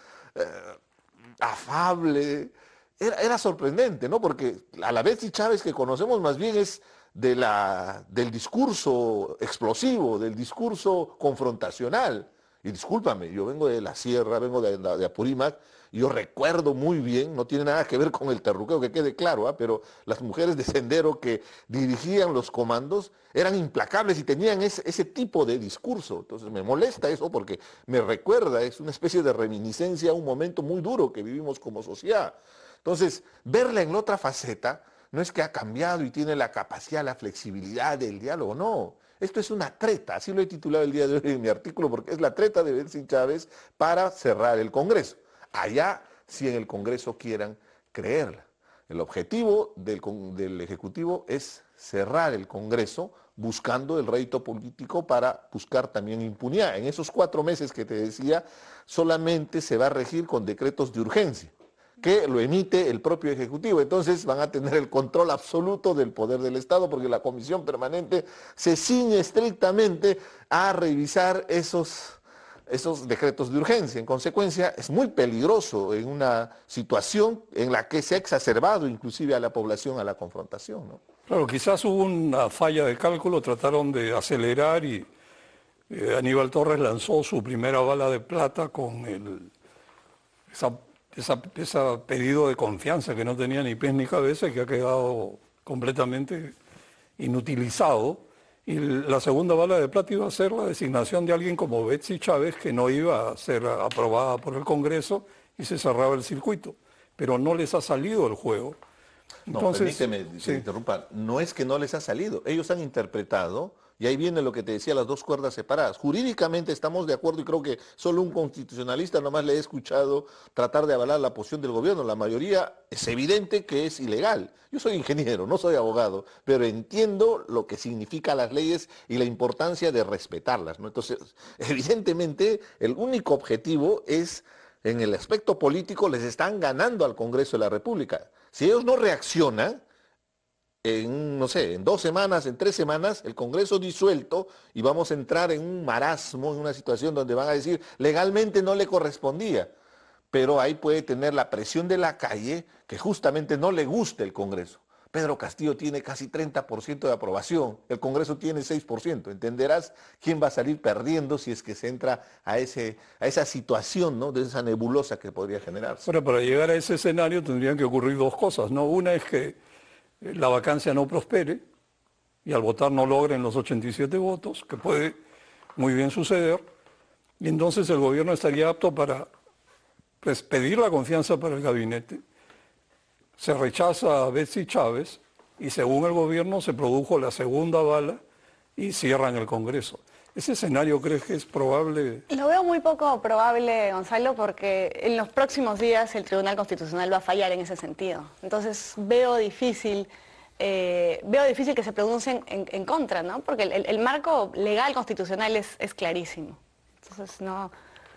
afable. Era sorprendente, ¿no? Porque a la Betsy Chávez que conocemos más bien es del discurso explosivo, del discurso confrontacional. Y discúlpame, yo vengo de la sierra, vengo de Apurímac, y yo recuerdo muy bien, no tiene nada que ver con el terruqueo, que quede claro, pero las mujeres de Sendero que dirigían los comandos eran implacables y tenían ese tipo de discurso. Entonces me molesta eso porque me recuerda, es una especie de reminiscencia a un momento muy duro que vivimos como sociedad. Entonces, verla en la otra faceta no es que ha cambiado y tiene la capacidad, la flexibilidad del diálogo, no. Esto es una treta, así lo he titulado el día de hoy en mi artículo, porque es la treta de Betsy Chávez para cerrar el Congreso. Allá, si en el Congreso quieran creerla. El objetivo del Ejecutivo es cerrar el Congreso buscando el rédito político para buscar también impunidad. En esos 4 meses que te decía, solamente se va a regir con decretos de urgencia, que lo emite el propio Ejecutivo. Entonces van a tener el control absoluto del poder del Estado, porque la Comisión Permanente se ciñe estrictamente a revisar esos decretos de urgencia. En consecuencia, es muy peligroso en una situación en la que se ha exacerbado inclusive a la población a la confrontación, ¿no? Claro, quizás hubo una falla de cálculo, trataron de acelerar y Aníbal Torres lanzó su primera bala de plata con ese pedido de confianza que no tenía ni pies ni cabeza y que ha quedado completamente inutilizado. Y la segunda bala de plata iba a ser la designación de alguien como Betsy Chávez, que no iba a ser aprobada por el Congreso y se cerraba el circuito. Pero no les ha salido el juego. Entonces, no, permíteme, te interrumpa, no es que no les ha salido, ellos han interpretado, y ahí viene lo que te decía, las dos cuerdas separadas. Jurídicamente estamos de acuerdo y creo que solo un constitucionalista nomás le he escuchado tratar de avalar la posición del gobierno. La mayoría es evidente que es ilegal. Yo soy ingeniero, no soy abogado, pero entiendo lo que significan las leyes y la importancia de respetarlas, ¿no? Entonces, evidentemente, el único objetivo es, en el aspecto político, les están ganando al Congreso de la República. Si ellos no reaccionan, en 2 semanas, en 3 semanas, el Congreso disuelto y vamos a entrar en un marasmo, en una situación donde van a decir, legalmente no le correspondía, pero ahí puede tener la presión de la calle que justamente no le guste el Congreso. Pedro Castillo tiene casi 30% de aprobación, el Congreso tiene 6%. Entenderás quién va a salir perdiendo si es que se entra a esa situación, ¿no?, de esa nebulosa que podría generarse. Ahora, para llegar a ese escenario tendrían que ocurrir dos cosas, ¿no? Una es que la vacancia no prospere y al votar no logren los 87 votos, que puede muy bien suceder, y entonces el gobierno estaría apto para pedir la confianza para el gabinete. Se rechaza a Betsy Chávez y según el gobierno se produjo la segunda bala y cierran el Congreso. ¿Ese escenario crees que es probable? Lo veo muy poco probable, Gonzalo, porque en los próximos días el Tribunal Constitucional va a fallar en ese sentido. Entonces veo difícil que se pronuncien en contra, ¿no? Porque el marco legal constitucional es clarísimo. Entonces no...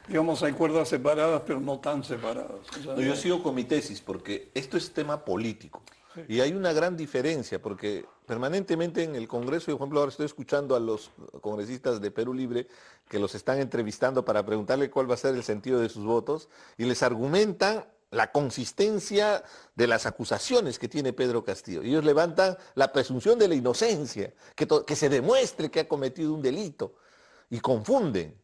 Digamos, hay cuerdas separadas, pero no tan separadas. O sea, No, yo sigo con mi tesis porque esto es tema político. Sí. Y hay una gran diferencia porque permanentemente en el Congreso, por ejemplo, ahora estoy escuchando a los congresistas de Perú Libre que los están entrevistando para preguntarle cuál va a ser el sentido de sus votos y les argumentan la consistencia de las acusaciones que tiene Pedro Castillo. Ellos levantan la presunción de la inocencia, que se demuestre que ha cometido un delito y confunden.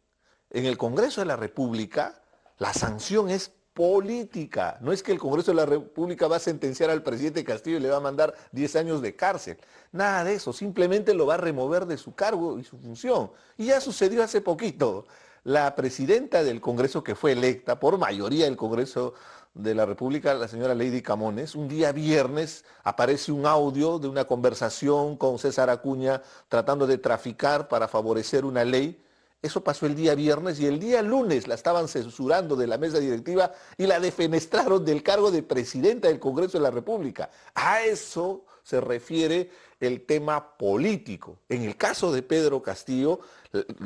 En el Congreso de la República, la sanción es política. No es que el Congreso de la República va a sentenciar al presidente Castillo y le va a mandar 10 años de cárcel. Nada de eso, simplemente lo va a remover de su cargo y su función. Y ya sucedió hace poquito. La presidenta del Congreso, que fue electa por mayoría del Congreso de la República, la señora Lady Camones, un día viernes aparece un audio de una conversación con César Acuña tratando de traficar para favorecer una ley. Eso pasó el día viernes y el día lunes la estaban censurando de la mesa directiva y la defenestraron del cargo de presidenta del Congreso de la República. A eso se refiere el tema político. En el caso de Pedro Castillo,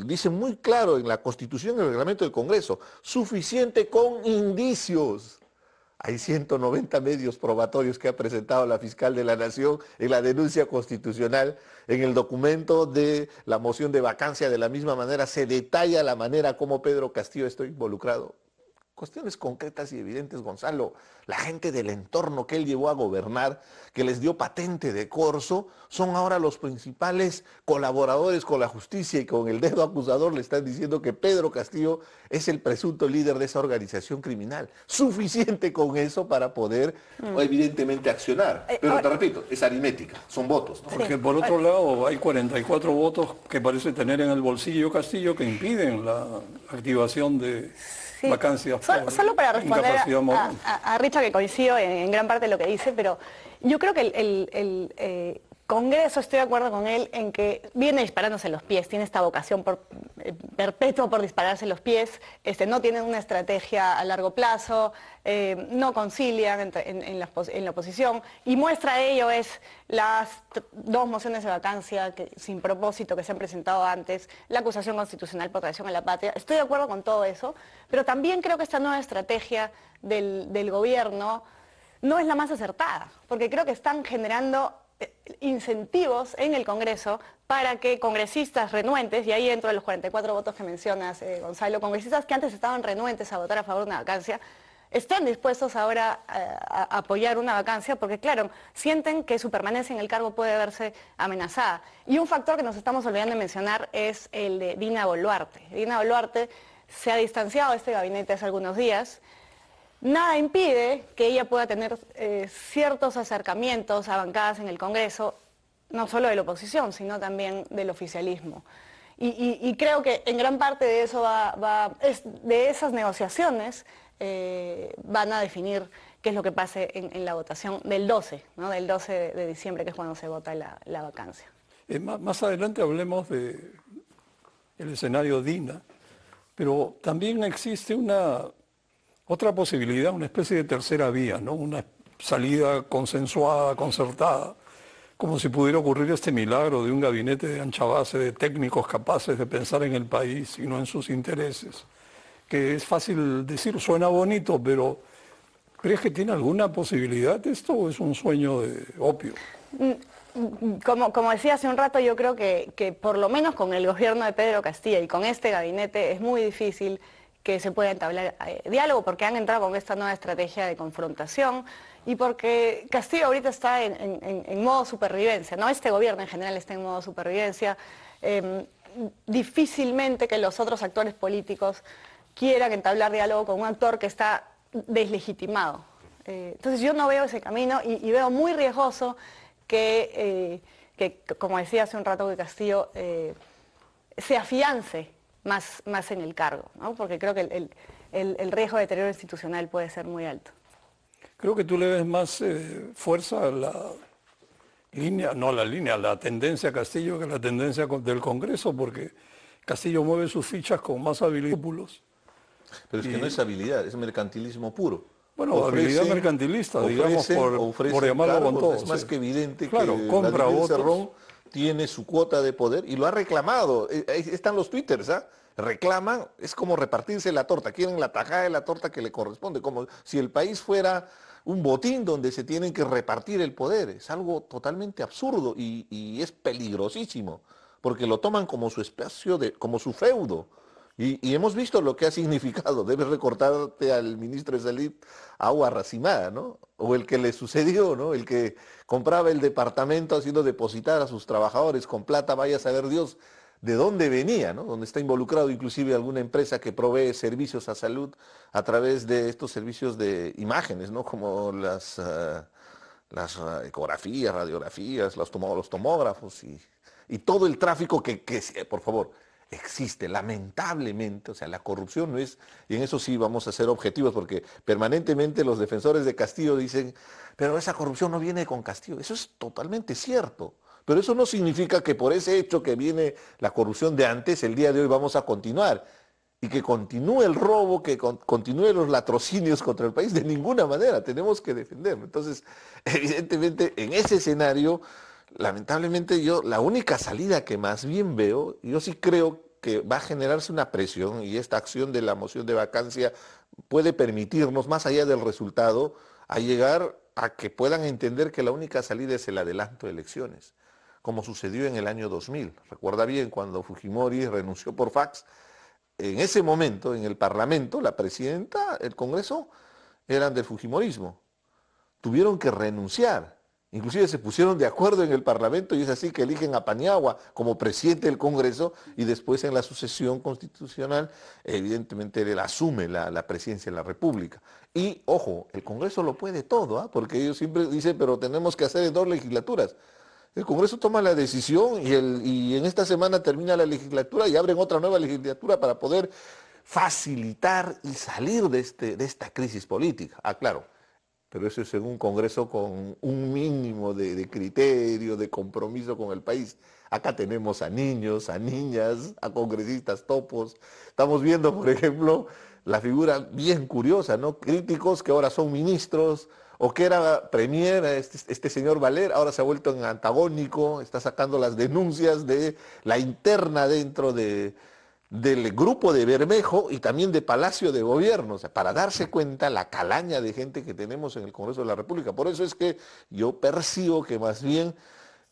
dice muy claro en la Constitución y el reglamento del Congreso, suficiente con indicios. Hay 190 medios probatorios que ha presentado la fiscal de la Nación en la denuncia constitucional. En el documento de la moción de vacancia, de la misma manera, se detalla la manera como Pedro Castillo está involucrado. Cuestiones concretas y evidentes, Gonzalo. La gente del entorno que él llevó a gobernar, que les dio patente de corso, son ahora los principales colaboradores con la justicia y con el dedo acusador le están diciendo que Pedro Castillo es el presunto líder de esa organización criminal. Suficiente con eso para poder, evidentemente, accionar. Pero te repito, es aritmética, son votos, ¿no? Porque por otro lado hay 44 votos que parece tener en el bolsillo Castillo que impiden la activación de... Sí. Solo para responder a Richard, que coincido en gran parte de lo que dice, pero yo creo que el Congreso, estoy de acuerdo con él en que viene disparándose los pies, tiene esta vocación perpetua por dispararse los pies, no tienen una estrategia a largo plazo, no concilian en la oposición, y muestra de ello es las 2 mociones de vacancia sin propósito que se han presentado antes, la acusación constitucional por traición a la patria. Estoy de acuerdo con todo eso, pero también creo que esta nueva estrategia del gobierno no es la más acertada, porque creo que están generando incentivos en el Congreso para que congresistas renuentes, y ahí dentro de los 44 votos que mencionas, Gonzalo, congresistas que antes estaban renuentes a votar a favor de una vacancia, estén dispuestos ahora a apoyar una vacancia porque, claro, sienten que su permanencia en el cargo puede verse amenazada. Y un factor que nos estamos olvidando de mencionar es el de Dina Boluarte. Dina Boluarte se ha distanciado de este gabinete hace algunos días. Nada impide que ella pueda tener ciertos acercamientos a bancadas en el Congreso, no solo de la oposición, sino también del oficialismo. Y creo que en gran parte de eso de esas negociaciones van a definir qué es lo que pase en la votación del 12, ¿no? Del 12 de diciembre, que es cuando se vota la vacancia. Más adelante hablemos del escenario Dina, pero también existe otra posibilidad, una especie de tercera vía, ¿no? Una salida consensuada, concertada, como si pudiera ocurrir este milagro de un gabinete de ancha base, de técnicos capaces de pensar en el país y no en sus intereses. Que es fácil decir, suena bonito, pero ¿crees que tiene alguna posibilidad esto o es un sueño de opio? Como decía hace un rato, yo creo que por lo menos con el gobierno de Pedro Castillo y con este gabinete es muy difícil que se pueda entablar diálogo porque han entrado con esta nueva estrategia de confrontación y porque Castillo ahorita está en modo supervivencia, ¿no? Este gobierno en general está en modo supervivencia. Difícilmente que los otros actores políticos quieran entablar diálogo con un actor que está deslegitimado. Entonces yo no veo ese camino y veo muy riesgoso que, como decía hace un rato, que Castillo se afiance más en el cargo, ¿no? Porque creo que el riesgo de deterioro institucional puede ser muy alto. Creo que tú le ves más fuerza a la línea, no a la línea, a la tendencia a Castillo que a la tendencia del Congreso, porque Castillo mueve sus fichas con más habilidad. Pero es que no es habilidad, es mercantilismo puro. Bueno, habilidad mercantilista, digamos, por llamarlo con todo. Es más que evidente claro, que compra Vladimir votos. Cerrón tiene su cuota de poder y lo ha reclamado. Ahí están los twitters, ¿ah? Reclaman, es como repartirse la torta, quieren la tajada de la torta que le corresponde, como si el país fuera un botín donde se tienen que repartir el poder. Es algo totalmente absurdo y es peligrosísimo, porque lo toman como su espacio, como su feudo. Y hemos visto lo que ha significado. Debes recortarte al ministro de Salud agua racimada, ¿no? O el que le sucedió, ¿no? El que compraba el departamento haciendo depositar a sus trabajadores con plata, vaya a saber Dios de dónde venía, ¿no? Donde está involucrado inclusive alguna empresa que provee servicios a salud a través de estos servicios de imágenes, ¿no? Como las ecografías, radiografías, los tomógrafos y todo el tráfico que, por favor, existe, lamentablemente. O sea, la corrupción no es, y en eso sí vamos a ser objetivos, porque permanentemente los defensores de Castillo dicen, pero esa corrupción no viene con Castillo. Eso es totalmente cierto, pero eso no significa que por ese hecho que viene la corrupción de antes, el día de hoy vamos a continuar, y que continúe el robo, que continúen los latrocinios contra el país. De ninguna manera, tenemos que defenderlo. Entonces, evidentemente, en ese escenario, lamentablemente yo, la única salida que más bien veo, yo sí creo que va a generarse una presión y esta acción de la moción de vacancia puede permitirnos, más allá del resultado, a llegar a que puedan entender que la única salida es el adelanto de elecciones, como sucedió en el año 2000. Recuerda bien, cuando Fujimori renunció por fax, en ese momento en el Parlamento, la presidenta, el Congreso, eran del Fujimorismo. Tuvieron que renunciar. Inclusive se pusieron de acuerdo en el Parlamento y es así que eligen a Paniagua como presidente del Congreso y después en la sucesión constitucional evidentemente él asume la presidencia de la República. Y ojo, el Congreso lo puede todo, ¿ah? Porque ellos siempre dicen, pero tenemos que hacer en 2 legislaturas. El Congreso toma la decisión y en esta semana termina la legislatura y abren otra nueva legislatura para poder facilitar y salir de esta crisis política. Ah, claro. Pero eso es en un Congreso con un mínimo de criterio, de compromiso con el país. Acá tenemos a niños, a niñas, a congresistas topos. Estamos viendo, por ejemplo, la figura bien curiosa, ¿no? Críticos que ahora son ministros, o que era premier, este señor Valer, ahora se ha vuelto en antagónico, está sacando las denuncias de la interna dentro del grupo de Bermejo y también de Palacio de Gobierno, o sea, para darse cuenta la calaña de gente que tenemos en el Congreso de la República. Por eso es que yo percibo que más bien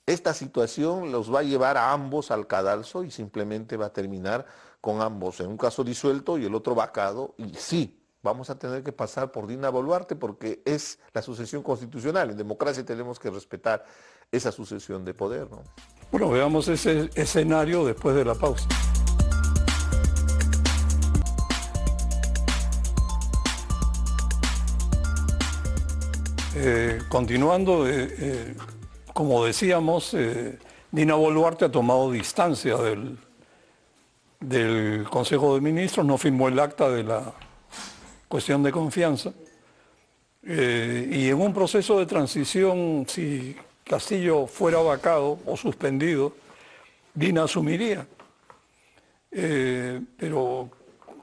esta situación los va a llevar a ambos al cadalso y simplemente va a terminar con ambos, en un caso disuelto y el otro vacado, y sí, vamos a tener que pasar por Dina Boluarte porque es la sucesión constitucional. En democracia tenemos que respetar esa sucesión de poder, ¿no? Bueno, veamos ese escenario después de la pausa. Continuando, como decíamos, Dina Boluarte ha tomado distancia del Consejo de Ministros, no firmó el acta de la cuestión de confianza. Y en un proceso de transición, si Castillo fuera vacado o suspendido, Dina asumiría. Pero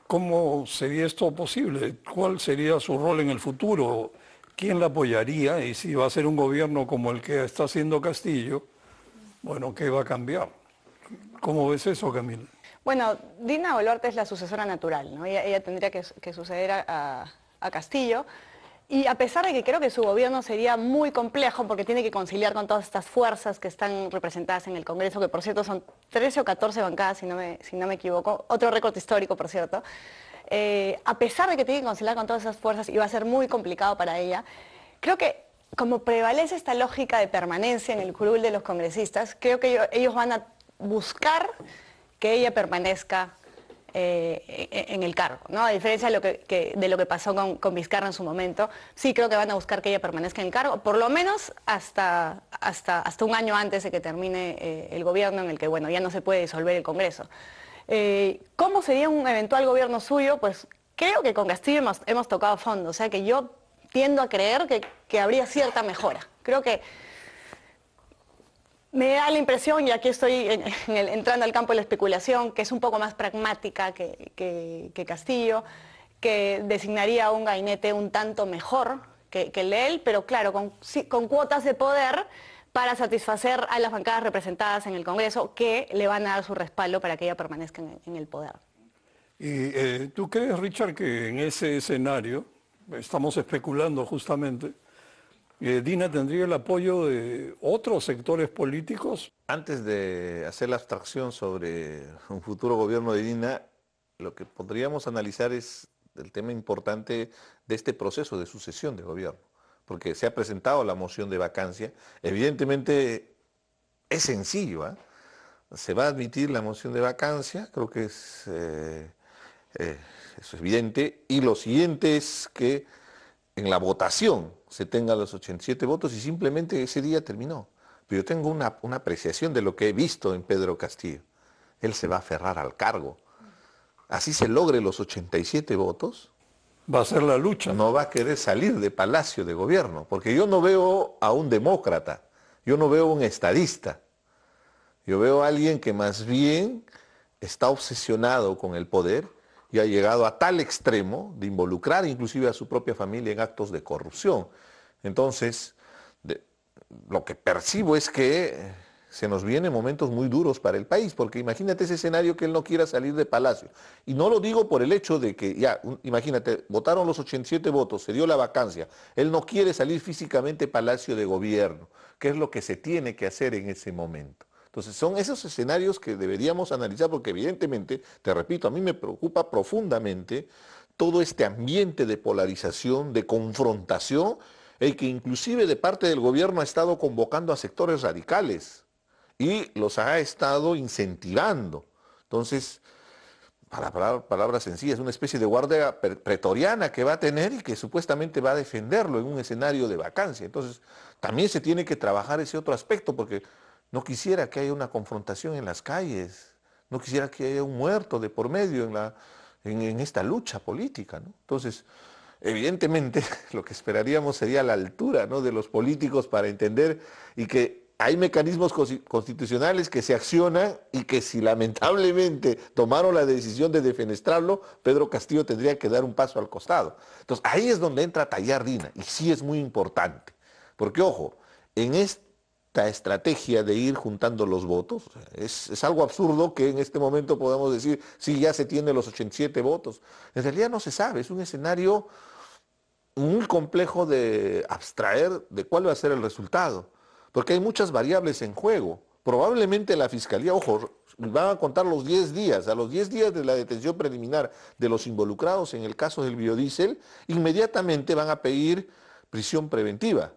¿cómo sería esto posible? ¿Cuál sería su rol en el futuro? ¿Quién la apoyaría? Y si va a ser un gobierno como el que está haciendo Castillo, bueno, ¿qué va a cambiar? ¿Cómo ves eso, Camila? Bueno, Dina Boluarte es la sucesora natural, ¿no? Ella tendría que suceder a Castillo. Y a pesar de que creo que su gobierno sería muy complejo porque tiene que conciliar con todas estas fuerzas que están representadas en el Congreso, que por cierto son 13 o 14 bancadas, si no me equivoco, otro récord histórico, por cierto. A pesar de que tiene que conciliar con todas esas fuerzas y va a ser muy complicado para ella, creo que como prevalece esta lógica de permanencia en el curul de los congresistas, creo que ellos van a buscar que ella permanezca en el cargo, ¿no? A diferencia de lo que pasó con Vizcarra en su momento, sí creo que van a buscar que ella permanezca en el cargo, por lo menos hasta un año antes de que termine el gobierno en el que, bueno, ya no se puede disolver el Congreso. ¿Cómo sería un eventual gobierno suyo? Pues creo que con Castillo hemos tocado fondo, o sea que yo tiendo a creer que habría cierta mejora. Creo que me da la impresión, y aquí estoy entrando al campo de la especulación, que es un poco más pragmática que Castillo, que designaría un gabinete un tanto mejor que el de él, pero claro, con cuotas de poder para satisfacer a las bancadas representadas en el Congreso que le van a dar su respaldo para que ella permanezca en el poder. ¿Y tú crees, Richard, que en ese escenario, estamos especulando justamente, Dina tendría el apoyo de otros sectores políticos? Antes de hacer la abstracción sobre un futuro gobierno de Dina, lo que podríamos analizar es el tema importante de este proceso de sucesión de gobierno, porque se ha presentado la moción de vacancia. Evidentemente es sencillo, ¿eh? Se va a admitir la moción de vacancia, creo que eso es evidente, y lo siguiente es que en la votación se tenga los 87 votos y simplemente ese día terminó. Pero yo tengo una apreciación de lo que he visto en Pedro Castillo. Él se va a aferrar al cargo. Así se logre los 87 votos, Va a ser la lucha. no va a querer salir de Palacio de Gobierno, porque yo no veo a un demócrata, yo no veo a un estadista. Yo veo a alguien que más bien está obsesionado con el poder y ha llegado a tal extremo de involucrar inclusive a su propia familia en actos de corrupción. Entonces, lo que percibo es que se nos vienen momentos muy duros para el país, porque imagínate ese escenario que él no quiera salir de Palacio. Y no lo digo por el hecho de que, imagínate, votaron los 87 votos, se dio la vacancia, él no quiere salir físicamente de Palacio de Gobierno, que es lo que se tiene que hacer en ese momento. Entonces son esos escenarios que deberíamos analizar porque evidentemente, te repito, a mí me preocupa profundamente todo este ambiente de polarización, de confrontación, el que inclusive de parte del gobierno ha estado convocando a sectores radicales y los ha estado incentivando. Entonces, para palabras sencillas, una especie de guardia pretoriana que va a tener y que supuestamente va a defenderlo en un escenario de vacancia. Entonces, también se tiene que trabajar ese otro aspecto porque no quisiera que haya una confrontación en las calles, no quisiera que haya un muerto de por medio en esta lucha política, ¿no? Entonces, evidentemente, lo que esperaríamos sería la altura, ¿no?, de los políticos para entender y que hay mecanismos constitucionales que se accionan y que si lamentablemente tomaron la decisión de defenestrarlo, Pedro Castillo tendría que dar un paso al costado. Entonces, ahí es donde entra a tallar Dina, y sí es muy importante, porque ojo, en esta estrategia de ir juntando los votos, es algo absurdo que en este momento podamos decir, sí, ya se tiene los 87 votos. En realidad no se sabe, es un escenario muy complejo de abstraer de cuál va a ser el resultado, porque hay muchas variables en juego. Probablemente la Fiscalía, ojo, van a contar los 10 días, a los 10 días de la detención preliminar de los involucrados en el caso del biodiesel, inmediatamente van a pedir prisión preventiva.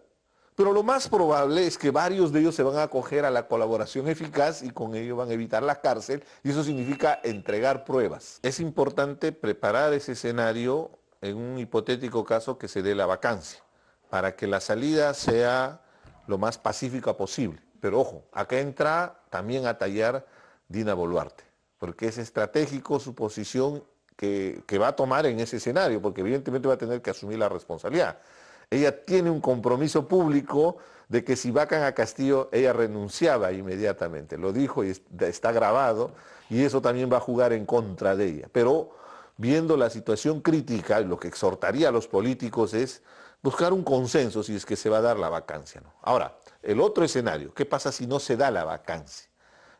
Pero lo más probable es que varios de ellos se van a acoger a la colaboración eficaz y con ello van a evitar la cárcel y eso significa entregar pruebas. Es importante preparar ese escenario en un hipotético caso que se dé la vacancia, para que la salida sea lo más pacífica posible. Pero ojo, acá entra también a tallar Dina Boluarte, porque es estratégico su posición que va a tomar en ese escenario, porque evidentemente va a tener que asumir la responsabilidad. Ella tiene un compromiso público de que si vacan a Castillo, ella renunciaba inmediatamente. Lo dijo y está grabado, y eso también va a jugar en contra de ella. Pero viendo la situación crítica, lo que exhortaría a los políticos es buscar un consenso si es que se va a dar la vacancia, ¿no? Ahora, el otro escenario, ¿qué pasa si no se da la vacancia?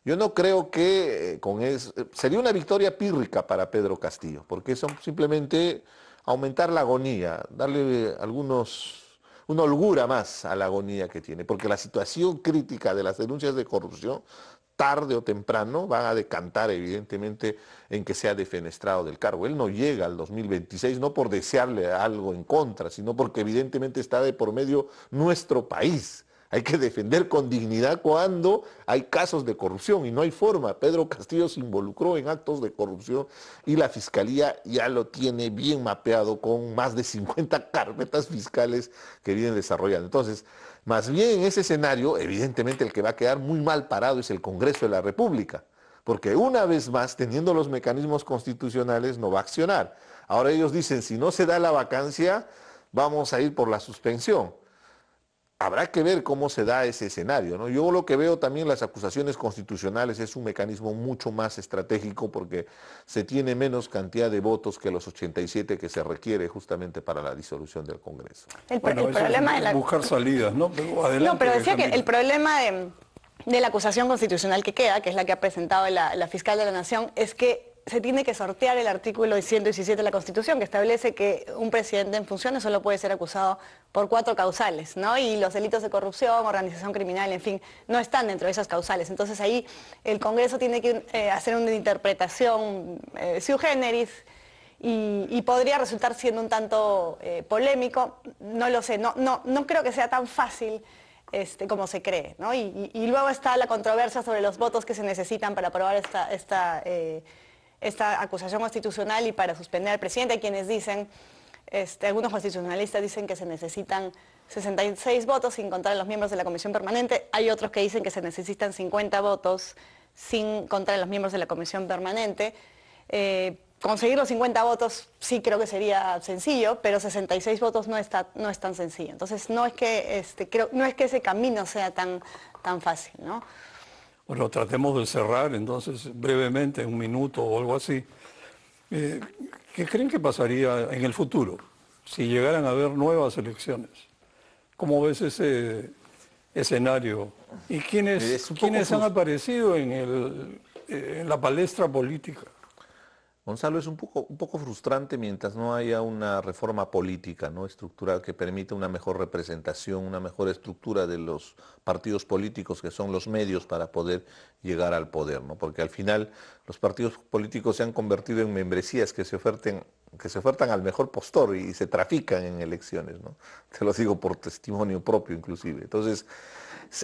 Yo no creo que sería una victoria pírrica para Pedro Castillo, porque son simplemente aumentar la agonía, darle una holgura más a la agonía que tiene, porque la situación crítica de las denuncias de corrupción tarde o temprano van a decantar evidentemente en que sea defenestrado del cargo. Él no llega al 2026 no por desearle algo en contra, sino porque evidentemente está de por medio nuestro país. Hay que defender con dignidad cuando hay casos de corrupción y no hay forma. Pedro Castillo se involucró en actos de corrupción y la Fiscalía ya lo tiene bien mapeado con más de 50 carpetas fiscales que vienen desarrollando. Entonces, más bien en ese escenario, evidentemente el que va a quedar muy mal parado es el Congreso de la República, porque una vez más, teniendo los mecanismos constitucionales, no va a accionar. Ahora ellos dicen, si no se da la vacancia, vamos a ir por la suspensión. Habrá que ver cómo se da ese escenario, ¿no? Yo lo que veo también las acusaciones constitucionales es un mecanismo mucho más estratégico porque se tiene menos cantidad de votos que los 87 que se requiere justamente para la disolución del Congreso. El problema es buscar salidas, ¿no? Pero adelante, no, pero decía Camila. que el problema de la acusación constitucional que queda, que es la que ha presentado la fiscal de la Nación, es que se tiene que sortear el artículo 117 de la Constitución, que establece que un presidente en funciones solo puede ser acusado por 4 causales, ¿no? Y los delitos de corrupción, organización criminal, en fin, no están dentro de esas causales. Entonces ahí el Congreso tiene que hacer una interpretación sui generis y podría resultar siendo un tanto polémico. No lo sé, no creo que sea tan fácil como se cree, ¿no? Y luego está la controversia sobre los votos que se necesitan para aprobar esta acusación constitucional y para suspender al presidente. Hay quienes dicen, algunos constitucionalistas dicen que se necesitan 66 votos sin contar a los miembros de la Comisión Permanente. Hay otros que dicen que se necesitan 50 votos sin contar a los miembros de la Comisión Permanente. Conseguir los 50 votos sí creo que sería sencillo, pero 66 votos no es tan sencillo. Entonces no es que ese camino sea tan fácil, ¿no? Bueno, tratemos de cerrar entonces brevemente, un minuto o algo así. ¿Qué creen que pasaría en el futuro si llegaran a haber nuevas elecciones? ¿Cómo ves ese escenario? ¿Y quiénes han aparecido en la palestra política? Gonzalo, es un poco frustrante mientras no haya una reforma política, ¿no? Estructural que permita una mejor representación, una mejor estructura de los partidos políticos que son los medios para poder llegar al poder, ¿no? Porque al final los partidos políticos se han convertido en membresías que se ofertan al mejor postor y se trafican en elecciones, ¿no? Te lo digo por testimonio propio inclusive. Entonces,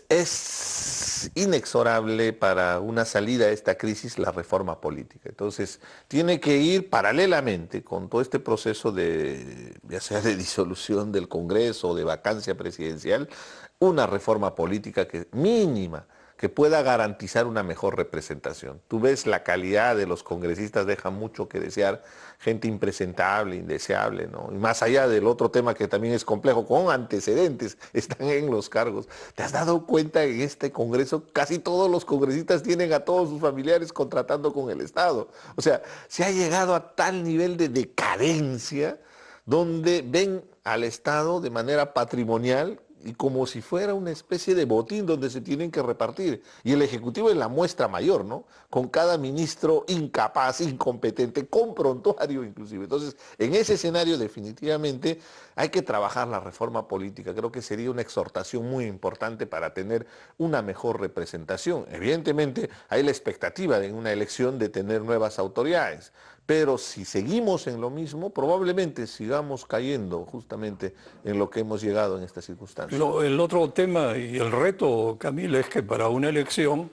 es inexorable para una salida a esta crisis la reforma política. Entonces, tiene que ir paralelamente con todo este proceso ya sea de disolución del Congreso o de vacancia presidencial, una reforma política mínima, que pueda garantizar una mejor representación. Tú ves la calidad de los congresistas, deja mucho que desear, gente impresentable, indeseable, ¿no? Y más allá del otro tema que también es complejo, con antecedentes, están en los cargos. ¿Te has dado cuenta que en este Congreso casi todos los congresistas tienen a todos sus familiares contratando con el Estado? O sea, se ha llegado a tal nivel de decadencia donde ven al Estado de manera patrimonial y como si fuera una especie de botín donde se tienen que repartir. Y el Ejecutivo es la muestra mayor, ¿no? Con cada ministro incapaz, incompetente, con prontuario inclusive. Entonces, en ese escenario definitivamente hay que trabajar la reforma política. Creo que sería una exhortación muy importante para tener una mejor representación. Evidentemente, hay la expectativa de una elección de tener nuevas autoridades. Pero si seguimos en lo mismo, probablemente sigamos cayendo justamente en lo que hemos llegado en estas circunstancias. El otro tema y el reto, Camila, es que para una elección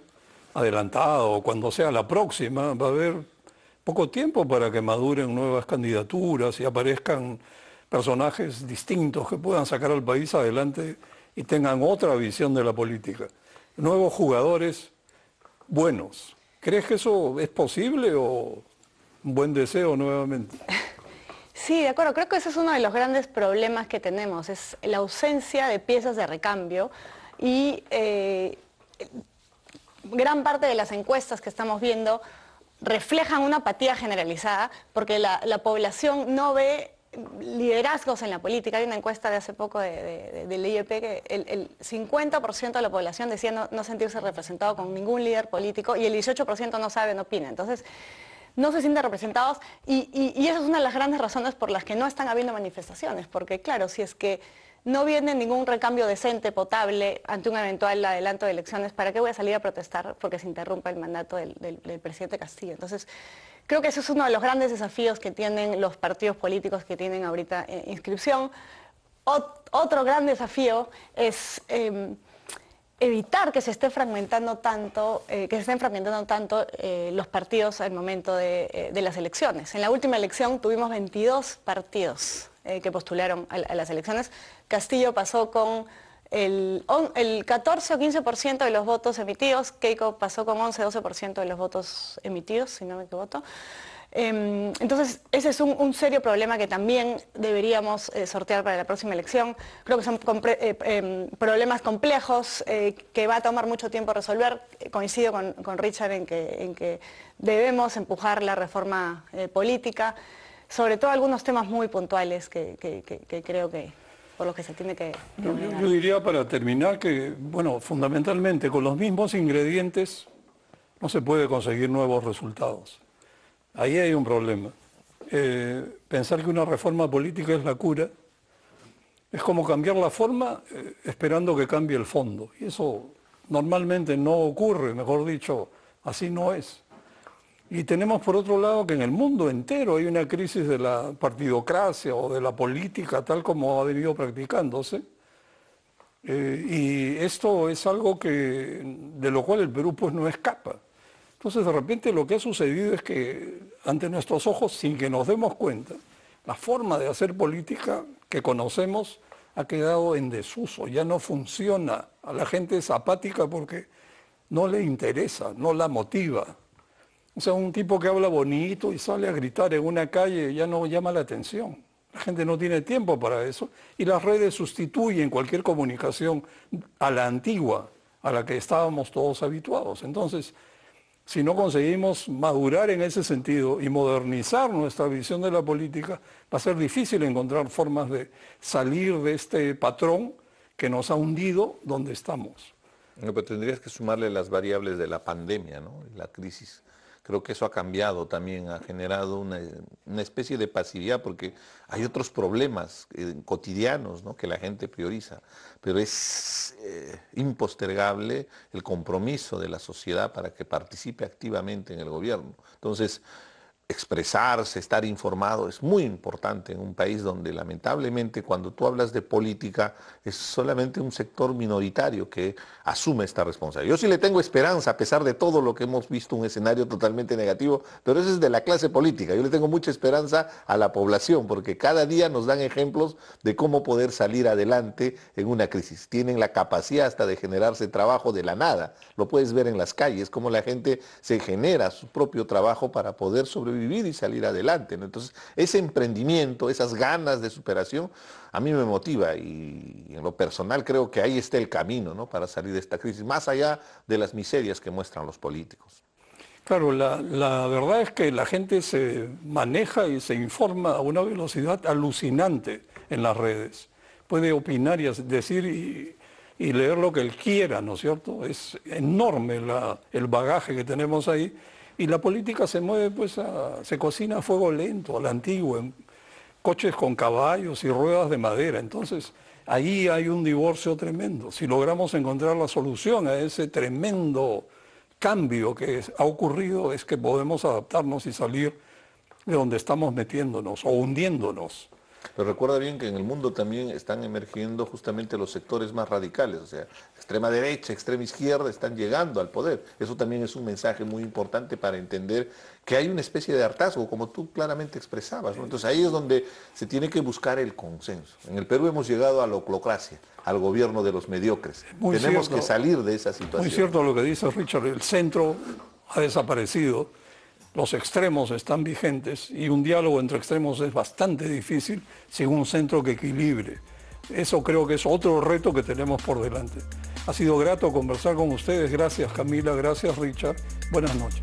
adelantada o cuando sea la próxima, va a haber poco tiempo para que maduren nuevas candidaturas y aparezcan personajes distintos que puedan sacar al país adelante y tengan otra visión de la política. Nuevos jugadores buenos. ¿Crees que eso es posible o un buen deseo nuevamente? Sí, de acuerdo. Creo que ese es uno de los grandes problemas que tenemos, es la ausencia de piezas de recambio y gran parte de las encuestas que estamos viendo reflejan una apatía generalizada porque la población no ve liderazgos en la política. Hay una encuesta de hace poco del IEP que el 50% de la población decía no sentirse representado con ningún líder político y el 18% no sabe, no opina. Entonces, no se sienten representados y esa es una de las grandes razones por las que no están habiendo manifestaciones, porque claro, si es que no viene ningún recambio decente, potable, ante un eventual adelanto de elecciones, ¿para qué voy a salir a protestar porque se interrumpa el mandato del presidente Castillo? Entonces, creo que ese es uno de los grandes desafíos que tienen los partidos políticos que tienen ahorita inscripción. Otro gran desafío es evitar que se esté fragmentando tanto, los partidos al momento de las elecciones. En la última elección tuvimos 22 partidos que postularon a las elecciones. Castillo pasó con el 14 o 15% de los votos emitidos, Keiko pasó con 11-12% de los votos emitidos, si no me equivoco. Entonces, ese es un serio problema que también deberíamos sortear para la próxima elección. Creo que son problemas complejos que va a tomar mucho tiempo resolver. Coincido con Richard en que debemos empujar la reforma política, sobre todo algunos temas muy puntuales que creo que por los que se tiene que... Yo diría para terminar que, bueno, fundamentalmente con los mismos ingredientes no se puede conseguir nuevos resultados. Ahí hay un problema. Pensar que una reforma política es la cura es como cambiar la forma esperando que cambie el fondo. Y eso normalmente no ocurre, mejor dicho, así no es. Y tenemos por otro lado que en el mundo entero hay una crisis de la partidocracia o de la política tal como ha venido practicándose. Y esto es algo de lo cual el Perú pues no escapa. Entonces, de repente, lo que ha sucedido es que, ante nuestros ojos, sin que nos demos cuenta, la forma de hacer política que conocemos ha quedado en desuso, ya no funciona. A la gente es apática porque no le interesa, no la motiva. O sea, un tipo que habla bonito y sale a gritar en una calle ya no llama la atención. La gente no tiene tiempo para eso y las redes sustituyen cualquier comunicación a la antigua, a la que estábamos todos habituados. Entonces, si no conseguimos madurar en ese sentido y modernizar nuestra visión de la política, va a ser difícil encontrar formas de salir de este patrón que nos ha hundido donde estamos. No, pero tendrías que sumarle las variables de la pandemia, ¿no? La crisis. Creo que eso ha cambiado también, ha generado una especie de pasividad porque hay otros problemas cotidianos, ¿no?, que la gente prioriza, pero es impostergable el compromiso de la sociedad para que participe activamente en el gobierno. Entonces, expresarse, estar informado es muy importante en un país donde lamentablemente cuando tú hablas de política es solamente un sector minoritario que asume esta responsabilidad. Yo sí le tengo esperanza a pesar de todo lo que hemos visto, un escenario totalmente negativo, pero eso es de la clase política. Yo le tengo mucha esperanza a la población porque cada día nos dan ejemplos de cómo poder salir adelante en una crisis. Tienen la capacidad hasta de generarse trabajo de la nada. Lo puedes ver en las calles, cómo la gente se genera su propio trabajo para poder sobrevivir y salir adelante, ¿no? Entonces, ese emprendimiento, esas ganas de superación, a mí me motiva y en lo personal creo que ahí está el camino, ¿no?, para salir de esta crisis, más allá de las miserias que muestran los políticos. Claro, la verdad es que la gente se maneja y se informa a una velocidad alucinante en las redes. Puede opinar y decir y leer lo que él quiera, ¿no es cierto? Es enorme el bagaje que tenemos ahí. Y la política se mueve, pues, se cocina a fuego lento, a la antigua, en coches con caballos y ruedas de madera. Entonces, ahí hay un divorcio tremendo. Si logramos encontrar la solución a ese tremendo cambio que ha ocurrido, es que podemos adaptarnos y salir de donde estamos metiéndonos o hundiéndonos. Pero recuerda bien que en el mundo también están emergiendo justamente los sectores más radicales, o sea, extrema derecha, extrema izquierda están llegando al poder. Eso también es un mensaje muy importante para entender que hay una especie de hartazgo, como tú claramente expresabas, ¿no? Entonces ahí es donde se tiene que buscar el consenso. En el Perú hemos llegado a la oclocracia, al gobierno de los mediocres. Tenemos que salir de esa situación. Muy cierto lo que dice Richard, el centro ha desaparecido. Los extremos están vigentes y un diálogo entre extremos es bastante difícil sin un centro que equilibre. Eso creo que es otro reto que tenemos por delante. Ha sido grato conversar con ustedes. Gracias Camila, gracias Richard. Buenas noches.